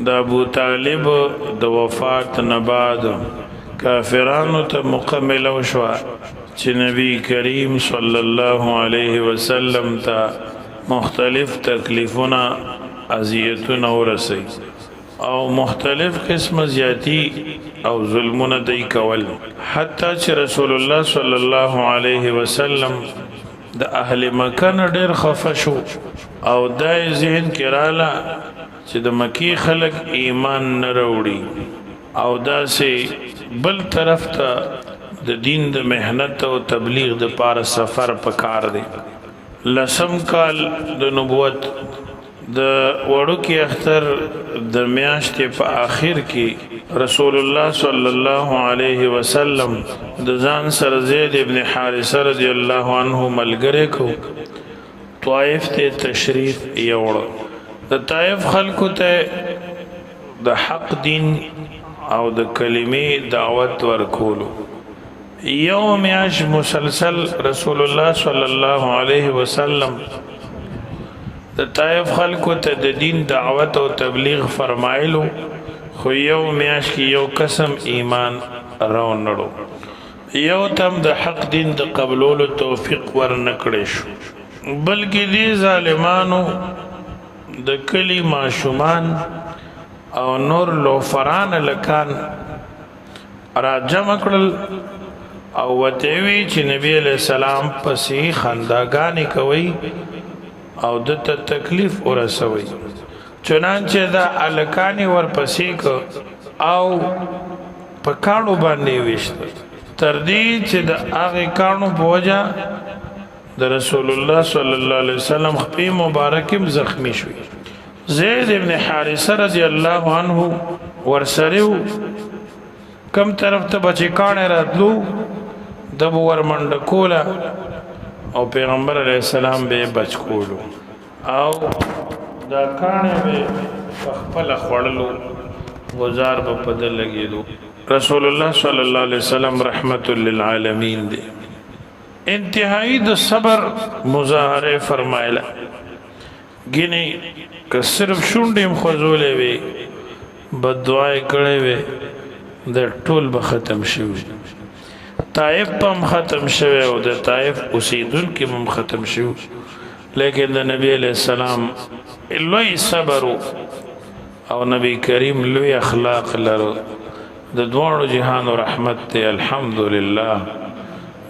د ابو طالب د وفات نه بعد کافرانو ته مکمل شو چې نبی کریم صلی الله علیه وسلم ته مختلف تکلیفونه اذیتونه ورسي او مختلف قسم زیاتی او ظلمونه دی کول حتی چې رسول الله صلی الله علیه وسلم د اهل مکه نه ډیر خفه شو او دای ذهن کې رااله چې د مکی خلق ایمان نه وروړي او داسې بل طرف ته د دین د مهنت او تبلیغ د پاره سفر پکار دی لسم کال د نبوت د وړوکی اختر د میاشتې په آخر کې رسول الله صلی الله علیه وسلم د ځان سره زید ابن حارثه رضی الله عنه ملګری کو طائف ته تشریف یوړ د طائف خلکو ته د حق دین او د کلمې دعوت ورکولو یوم میاش مسلسل رسول الله صلی الله علیه وسلم د طائف خلکو ته د دین دعوت او تبلیغ فرمایلو خو یو میاش کې یو قسم ایمان راو نړو یو تم د حق دین د قبولولو توفیق ورنکړې شو بلکې دې ظالمانو د کلی ماشومان او نور لوفران لکان را جمع کړل او وته وی چې نبی علیہ السلام پسې خنداګانې کوي او د تکلیف ورسوي چنانچه دا الکانی ورپسې کو او په کانو باندې وشت تر دې چې د هغه کانو بوجا د رسول الله صلی الله علیه وسلم خپې مبارکم زخمی شوی زید ابن حارثه رضی الله عنه ورسره کم طرف ته بچی کانه راتلو د ور منډ کولا او پیغمبر علیہ السلام به بچ کولو او دا کانه به خپل خړلو گزار په پدل لګیدو رسول الله صلی الله علیه وسلم رحمت للعالمین دی انتہائی د صبر مظاهره فرمایله گینه که صرف شونډیم خوځولې وي بد دعای کړې وي د ټول به ختم شي طائف پم ختم شوه او د طائف اوسیدونکو هم ختم شو لیکن د نبی علیہ السلام لوی صبر او نبی کریم لوی اخلاق لرو د دوه جهان رحمت ته الحمدلله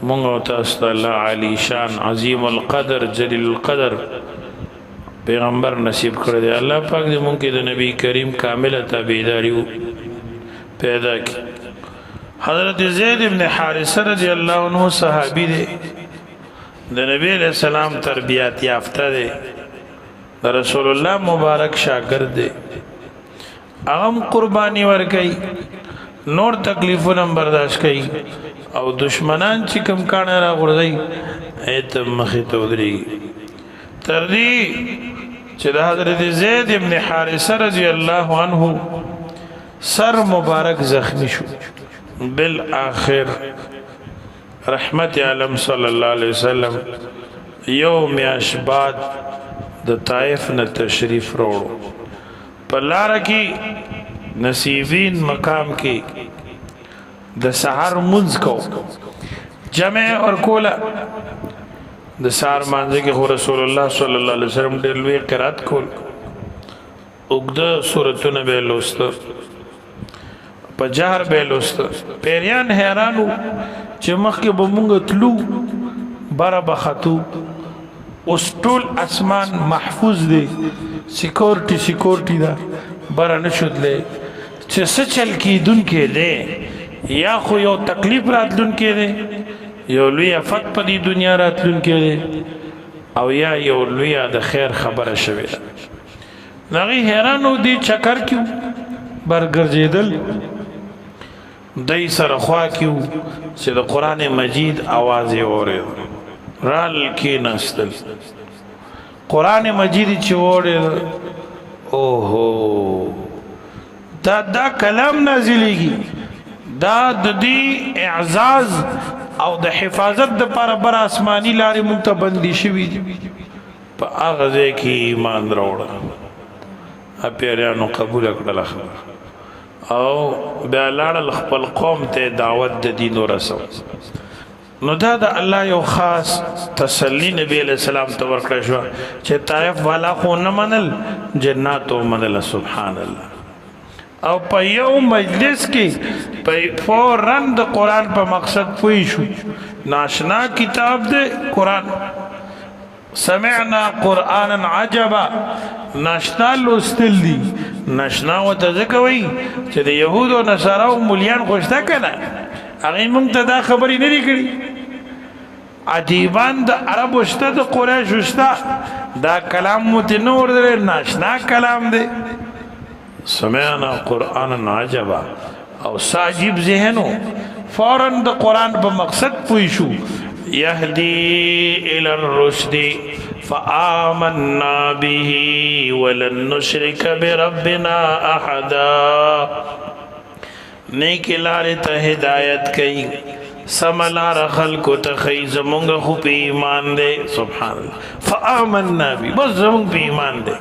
مونږ تاسو الله علی شان عظیم القدر جلیل القدر پیغمبر نصیب کړی دی الله پاک دې مونږ کې د نبی کریم کامله تابعداري پیدا کړي حضرت زید ابن حارثه رضی الله عنه صحابی دی د نبی علیہ السلام تربیت یافته دی د رسول الله مبارک شاگرد دی اغم قربانی ورکي نور تکلیفونه برداشت کوي او دشمنان چې کم کانه را غورځي ایت مخې ته ودري تر دې چې د حضرت زید ابن حارثه رضی الله عنه سر مبارک زخمی شو بالآخر رحمت عالم صلی الله علیه وسلم یوم اشباد د طائف نه تشریف وروړو په لار کې نصیبین مقام کې د سحر منځ کو جمع اور کولا د سحر مانځه کې رسول الله صلی الله علیه وسلم ډېر لوی قرات کول وګد سورتونه به لوست په جهر به لوست پیریان حیرانو چې مخکې به مونږ تلو بارا بخاتو اوس ټول اسمان محفوظ دی سکیورټي دا بارا نشودلې چې څه چل کیدون کې دی یا خو یو تکلیف راتلون کې دی یو لوی افت په دې دنیا راتلون کې دی او یا یو لوی د خیر خبره شوی ده نغی حیرانو دی چکر کیو برګرځیدل دای سره خوا کیو چې د قران مجید आवाज یې اورید رال کې نستل قران مجید چې اورید اوهو دا کلام نازلېږي دا د دې اعزاز او د حفاظت د پر بر آسمانی لارې مونږ ته بندي شوی په هغه ځای کې ایمان راوړه پیریانو قبول کړل خبره او بیا لاړل خپل قوم ته دعوت د دین ورسو نو دا د الله یو خاص تسلی نبی علیہ السلام ته ورکړی شو چې طائف والا خو نه منل جنات منل سبحان الله او په یو مجلس کې په فورن د قرآن په مقصد پوي شو ناشنا کتاب دی قرآن سمعنا قرآنا عجبا ناشنا لوستل دي ناشنا ورته ځکه وایي چې د یهودو او نصاراو مولیان خو شته که نه هغې موږ ته دا خبرې نه دي کړي ادیبان د عربو شته د قریشو شته دا کلام مو ته نه ورته ناشنا کلام دی سمعنا قرآنا عجبا او ساجب ذهنو فوراً د قرآن په مقصد پوي شو يهدي إلى الرشد فآمنا به ولن نشرك بربنا أحدا نیک لارې ته هدایت کوي سم لاره خلکو ته ښیي زمونږ خو په ایمان دی سبحان الله فآمنا به بس زمونږ په ایمان دی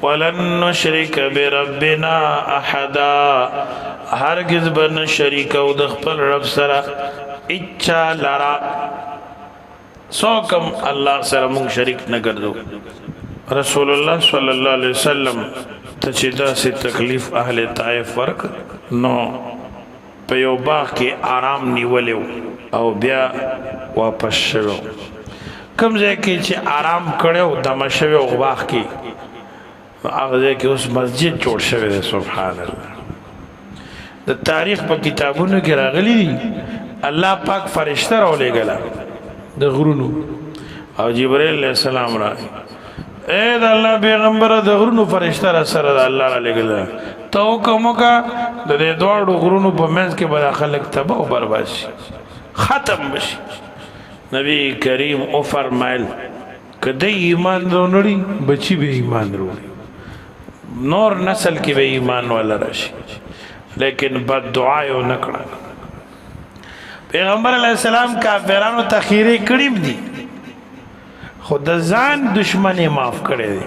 ولن نشرک بربنا احدا هرگز به نه شریکو د خپل رب سره اچا لرا سوکم الله سره مونږ شریک نه ګرځو رسول الله صلی الله علیه وسلم ته چې داسې تکلیف اهل طائف ورک نو په یو باغ کې آرام نیولیو او بیا واپس شوی کوم ځای کې چې آرام کړو دمه شوی او باغ کې هغه ځای کې اوس مسجد جوړ شوی دی سبحان الله د تاریخ په کتابونو کې راغلی دي الله پاک فرشته راولېږله د غرونو او جبرائیل علیہ السلام را اے د الله پیغمبر د غرونو فرشته را سره د الله را لګله تو کوم کا د دې دوړو غرونو په منځ کې به خلک تباہ او برباد شي ختم بشي نبی کریم او فرمایل کله ایمان ورونړي بچي به ایمان وروړي نور نسل کې به ایمان ولا راشي لیکن بد دعا یو نکړه پیغمبر علیہ السلام کافرانو تخیری کړي دي خود ځان دشمنی معاف کړي دي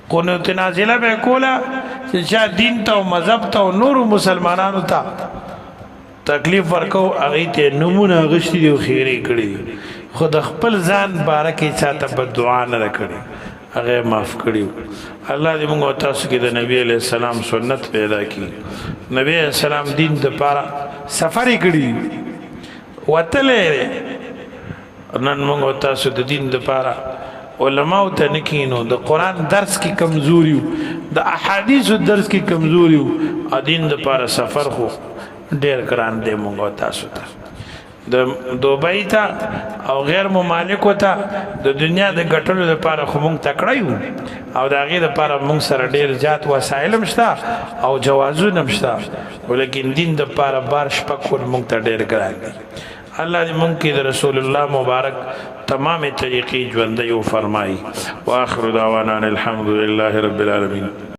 قنوت نازله به کولا چې چا دین ته او مذهب ته او نور مسلمانانو ته تکلیف ورکو هغه ته نمونه غشتي دی خیری کړي خود خپل ځان بارکه چاته په دعا نه کړي هغه معاف کړي الله دې موږ تاسو کې د نبی علیہ السلام سنت پیدا کړي نبی علیہ السلام دین د پاره سفر کړي وتلې نن موږ تاسو د دین د پاره علماء ته نکینو د قران درس کې کمزوري د احادیث درس کې کمزوري او دین د پاره سفر خو ډېر ګران دی موږ تاسو ته د دوبۍ ته او غیر ممالکو ته د دنیا د ګټلو لپاره خو موږ تکړه یو او د هغې لپاره موږ سره ډېر زیات وسایل هم شته او جوازونه هم شته ولیکن دین دپاره بار شپه کول موږ ته ډېر ګران دی الله دې موږ کې د رسول الله مبارک تمام طریقې ژوندی فرمایي واخر دعوانا الحمد لله رب العالمین